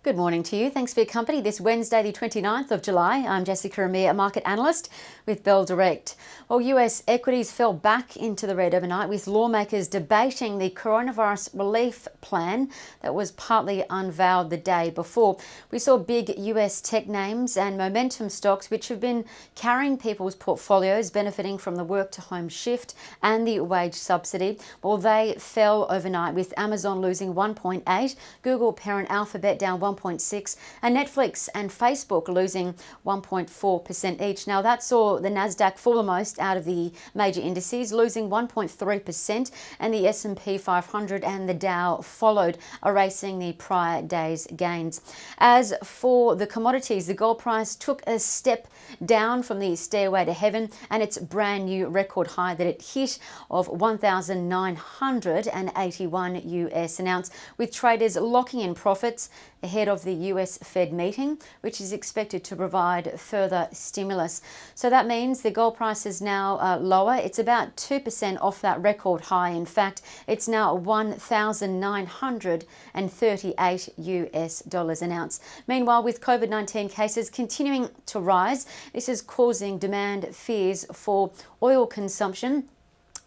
Good morning to you. Thanks for your company this Wednesday, the 29th of July. I'm Jessica Amir, a market analyst with Bell Direct. Well, US equities fell back into the red overnight with lawmakers debating the coronavirus relief plan that was partly unveiled the day before. We saw big US tech names and momentum stocks which have been carrying people's portfolios benefiting from the work to home shift and the wage subsidy. Well, they fell overnight with Amazon losing 1.8, Google parent Alphabet down 1.6, and Netflix and Facebook losing 1.4% each. Now that saw the Nasdaq fall the most out of the major indices, losing 1.3%, and the S&P 500 and the Dow followed, erasing the prior day's gains. As for the commodities, the gold price took a step down from the stairway to heaven and its brand new record high that it hit of 1,981 US an ounce, with traders locking in profits ahead of the US Fed meeting, which is expected to provide further stimulus. So that means the gold price is now lower. It's about 2% off that record high. In fact, it's now 1,938 US dollars an ounce. Meanwhile, with COVID-19 cases continuing to rise, this is causing demand fears for oil consumption,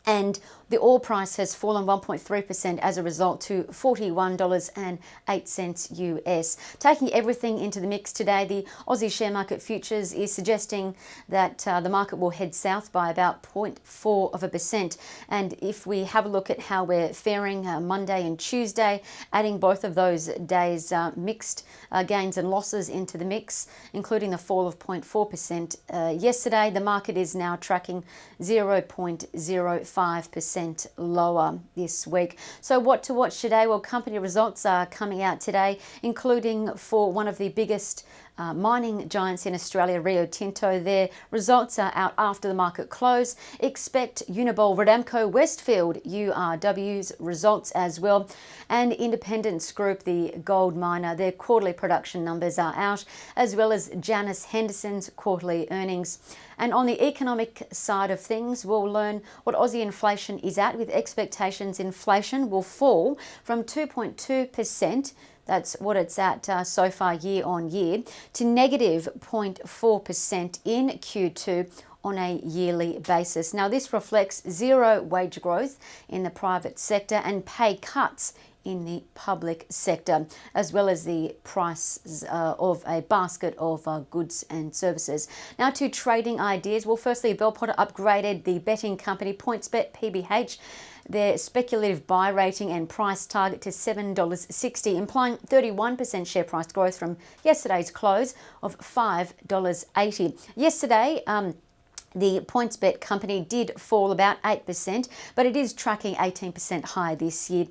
and the oil price has fallen 1.3% as a result to $41.08 US. Taking everything into the mix today, the Aussie share market futures is suggesting that the market will head south by about 0.4%. And if we have a look at how we're faring Monday and Tuesday, adding both of those days mixed gains and losses into the mix, including the fall of 0.4% yesterday, the market is now tracking 0.05% lower this week. So what to watch today? Well, company results are coming out today, including for one of the biggest mining giants in Australia, Rio Tinto. Their results are out after the market close. Expect Unibail-Rodamco-Westfield, URW's results as well. And Independence Group, the gold miner, their quarterly production numbers are out, as well as Janus Henderson's quarterly earnings. And on the economic side of things, we'll learn what Aussie inflation is at, with expectations inflation will fall from 2.2%, that's what it's at so far year on year, to negative 0.4% in Q2 on a yearly basis. Now this reflects zero wage growth in the private sector and pay cuts in the public sector, as well as the price of a basket of goods and services. Now to trading ideas. Well, firstly, Bell Potter upgraded the betting company PointsBet PBH, their speculative buy rating and price target to $7.60, implying 31% share price growth from yesterday's close of $5.80. Yesterday, the PointsBet company did fall about 8%, but it is tracking 18% higher this year.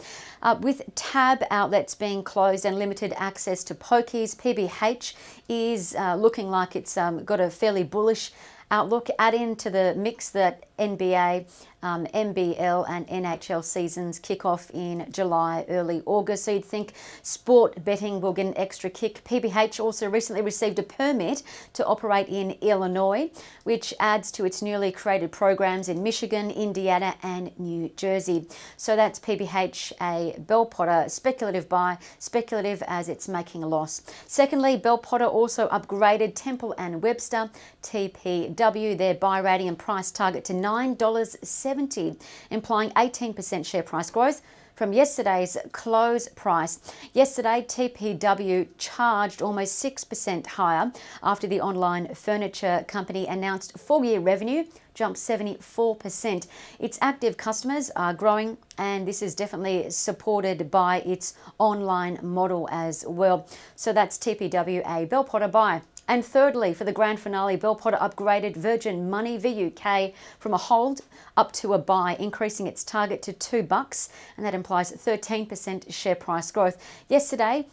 With tab outlets being closed and limited access to pokies, PBH is looking like it's got a fairly bullish outlook. Add into the mix that NBA, NBL and NHL seasons kick off in July, early August. So you'd think sport betting will get an extra kick. PBH also recently received a permit to operate in Illinois, which adds to its newly created programs in Michigan, Indiana and New Jersey. So that's PBH, a Bell Potter speculative buy, speculative as it's making a loss. Secondly, Bell Potter also upgraded Temple and Webster, TPW, their buy rating and price target to $9.70, implying 18% share price growth from yesterday's close price. Yesterday, TPW charged almost 6% higher after the online furniture company announced full-year revenue jumped 74%. Its active customers are growing, and this is definitely supported by its online model as well. So that's TPW, a Bell Potter buy. And thirdly, for the grand finale, Bell Potter upgraded Virgin Money, VUK, from a hold up to a buy, increasing its target to $2, and that implies 13% share price growth. Yesterday,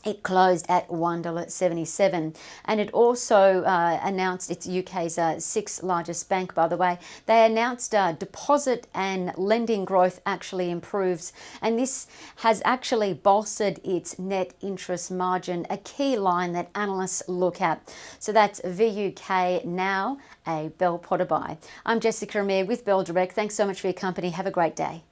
it closed at $1.77, and it also announced, it's UK's sixth largest bank, by the way. They announced deposit and lending growth actually improves, and this has actually bolstered its net interest margin, a key line that analysts look at. So that's VUK now, a Bell Potter buy. I'm Jessica Amir with Bell Direct. Thanks so much for your company. Have a great day.